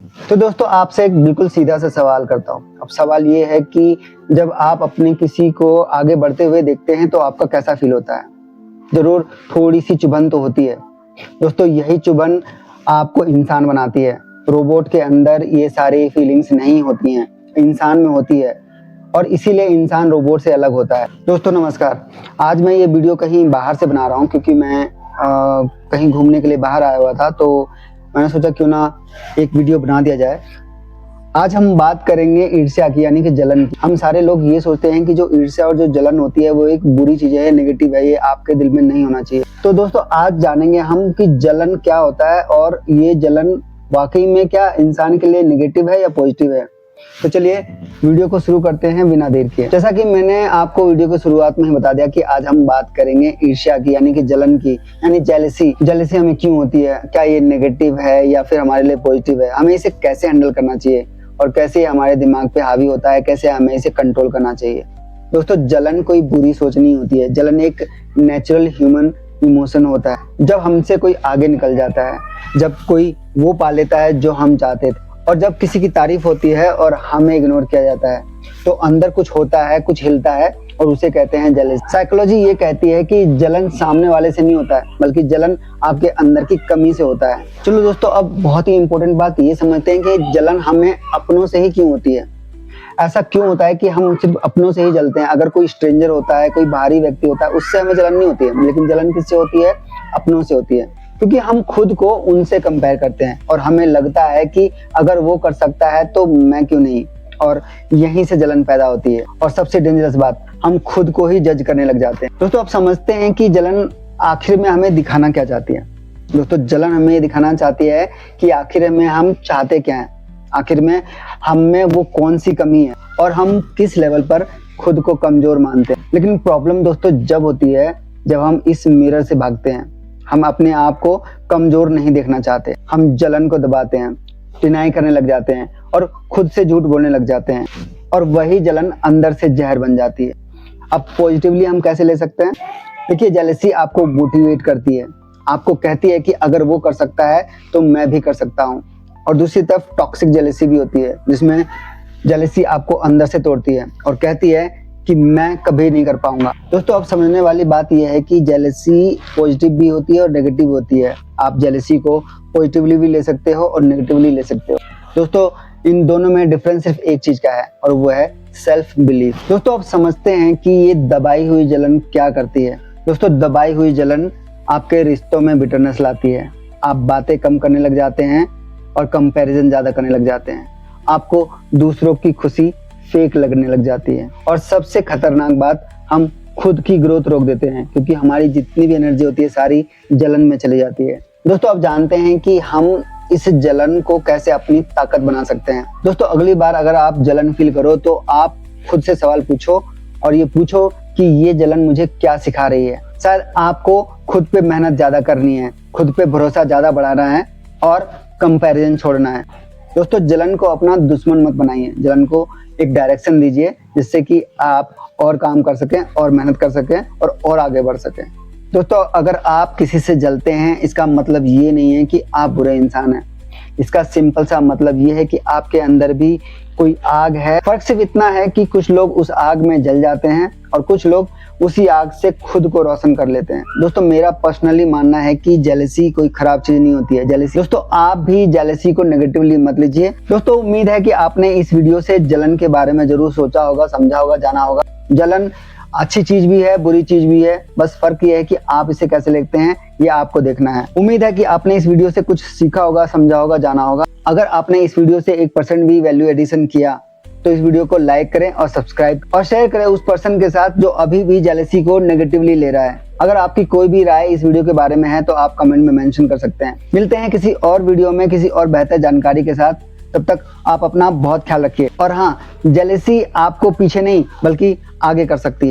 तो दोस्तों आपसे एक बिल्कुल सीधा सा सवाल करता हूँ। अब सवाल ये है कि जब आप अपने किसी को आगे बढ़ते हुए देखते हैं तो आपका कैसा फील होता है? जरूर थोड़ी सी चुभन तो होती है। दोस्तों यही चुभन आपको इंसान बनाती है। रोबोट के अंदर ये सारी फीलिंग्स नहीं होती हैं, इंसान में होती है और इसीलिए इंसान रोबोट से अलग होता है। दोस्तों नमस्कार, आज मैं ये वीडियो कहीं बाहर से बना रहा हूँ क्योंकि मैं कहीं घूमने के लिए बाहर आया हुआ था, तो मैंने सोचा क्यों ना एक वीडियो बना दिया जाए। आज हम बात करेंगे ईर्ष्या की, यानी कि जलन की। हम सारे लोग ये सोचते हैं कि जो ईर्ष्या और जो जलन होती है वो एक बुरी चीज है, नेगेटिव है, ये आपके दिल में नहीं होना चाहिए। तो दोस्तों आज जानेंगे हम कि जलन क्या होता है और ये जलन वाकई में क्या इंसान के लिए नेगेटिव है या पॉजिटिव है। तो चलिए वीडियो को शुरू करते हैं बिना देर किए। जैसा कि मैंने आपको वीडियो की शुरुआत में ही बता दिया कि आज हम बात करेंगे ईर्ष्या की, यानी कि जलन की, यानी जेलसी। जेलसी हमें क्यों होती है, क्या ये नेगेटिव है या फिर हमारे लिए पॉजिटिव है, हमें इसे कैसे हैंडल करना चाहिए और कैसे हमारे दिमाग पे हावी होता है, कैसे हमें इसे कंट्रोल करना चाहिए। दोस्तों जलन कोई बुरी सोच नहीं होती है। जलन एक नेचुरल ह्यूमन इमोशन होता है। जब हमसे कोई आगे निकल जाता है, जब कोई वो पा लेता है जो हम चाहते थे, और जब किसी की तारीफ होती है और हमें इग्नोर किया जाता है, तो अंदर कुछ होता है, कुछ हिलता है और उसे कहते हैं जेलसी। साइकोलॉजी ये कहती है कि जलन सामने वाले से नहीं होता है, बल्कि जलन आपके अंदर की कमी से होता है। चलो दोस्तों, अब बहुत ही इंपॉर्टेंट बात ये समझते हैं कि जलन हमें अपनों से ही क्यों होती है। ऐसा क्यों होता है कि हम सिर्फ अपनों से ही जलते हैं। अगर कोई स्ट्रेंजर होता है, कोई बाहरी व्यक्ति होता है, उससे हमें जलन नहीं होती है, लेकिन जलन किससे होती है? अपनों से होती है। क्योंकि हम खुद को उनसे कंपेयर करते हैं और हमें लगता है कि अगर वो कर सकता है तो मैं क्यों नहीं, और यहीं से जलन पैदा होती है। और सबसे डेंजरस बात, हम खुद को ही जज करने लग जाते हैं। दोस्तों आप समझते हैं कि जलन आखिर में हमें दिखाना क्या चाहती है? दोस्तों जलन हमें ये दिखाना चाहती है कि आखिर में हम चाहते क्या हैं, आखिर में हम में वो कौन सी कमी है और हम किस लेवल पर खुद को कमजोर मानते हैं। लेकिन प्रॉब्लम दोस्तों जब होती है जब हम इस मिरर से भागते हैं। हम अपने आप को कमजोर नहीं देखना चाहते, हम जलन को दबाते हैं, डिनाई करने लग जाते हैं और खुद से झूठ बोलने लग जाते हैं, और वही जलन अंदर से जहर बन जाती है। अब पॉजिटिवली हम कैसे ले सकते हैं? देखिए जेलसी आपको मोटिवेट करती है, आपको कहती है कि अगर वो कर सकता है तो मैं भी कर सकता हूँ। और दूसरी तरफ टॉक्सिक जेलसी भी होती है, जिसमें जेलसी आपको अंदर से तोड़ती है और कहती है कि मैं कभी नहीं कर पाऊंगा। दोस्तों अब समझने वाली बात यह है कि जेलसी पॉजिटिव भी होती है और नेगेटिव होती है। आप जेलसी को पॉजिटिवली भी ले सकते हो और नेगेटिवली ले सकते हो। दोस्तों इन दोनों में डिफरेंस सिर्फ एक चीज का है और वो है सेल्फ बिलीफ। दोस्तों अब समझते हैं कि ये दबाई हुई जलन क्या करती है। दोस्तों दबाई हुई जलन आपके रिश्तों में बिटरनेस लाती है। आप बातें कम करने लग जाते हैं और कंपैरिजन ज्यादा करने लग जाते हैं। आपको दूसरों की खुशी फेक लगने लग जाती है, और सबसे खतरनाक बात, हम खुद की ग्रोथ रोक देते हैं क्योंकि हमारी जितनी भी एनर्जी होती है सारी जलन में चली जाती है। दोस्तों अब जानते हैं कि हम इस जलन को कैसे अपनी ताकत बना सकते हैं। दोस्तों अगली बार अगर आप जलन फील करो तो आप खुद से सवाल पूछो और ये पूछो कि ये जलन मुझे क्या सिखा रही है। शायद आपको खुद पे मेहनत ज्यादा करनी है, खुद पे भरोसा ज्यादा बढ़ाना है और कंपैरिजन छोड़ना है। दोस्तों जलन को अपना दुश्मन मत बनाइए, जलन को एक डायरेक्शन दीजिए जिससे कि आप और काम कर सकें और मेहनत कर सकें और आगे बढ़ सकें। दोस्तों अगर आप किसी से जलते हैं इसका मतलब ये नहीं है कि आप बुरे इंसान हैं। इसका सिंपल सा मतलब ये है कि आपके अंदर भी कोई आग है। फर्क सिर्फ इतना है कि कुछ लोग उस आग में जल जाते हैं और कुछ लोग उसी आग से खुद को रोशन कर लेते हैं। दोस्तों मेरा पर्सनली मानना है कि जेलसी कोई खराब चीज नहीं होती है। जेलसी दोस्तों आप भी जेलसी को नेगेटिवली मत लीजिए। दोस्तों उम्मीद है कि आपने इस वीडियो से जलन के बारे में जरूर सोचा होगा, समझा होगा, जाना होगा। जलन अच्छी चीज भी है, बुरी चीज भी है, बस फर्क ये है कि आप इसे कैसे लेते हैं, ये आपको देखना है। उम्मीद है कि आपने इस वीडियो से कुछ सीखा होगा, समझा होगा, जाना होगा। अगर आपने इस वीडियो से 1% भी वैल्यू एडिशन किया तो इस वीडियो को लाइक करें और सब्सक्राइब और शेयर करें उस पर्सन के साथ जो अभी भी जेलसी को नेगेटिवली ले रहा है। अगर आपकी कोई भी राय इस वीडियो के बारे में है तो आप कमेंट में मेंशन कर सकते हैं। मिलते हैं किसी और वीडियो में किसी और बेहतर जानकारी के साथ। तब तक आप अपना बहुत ख्याल रखिए। और हाँ, जेलसी आपको पीछे नहीं बल्कि आगे कर सकती है।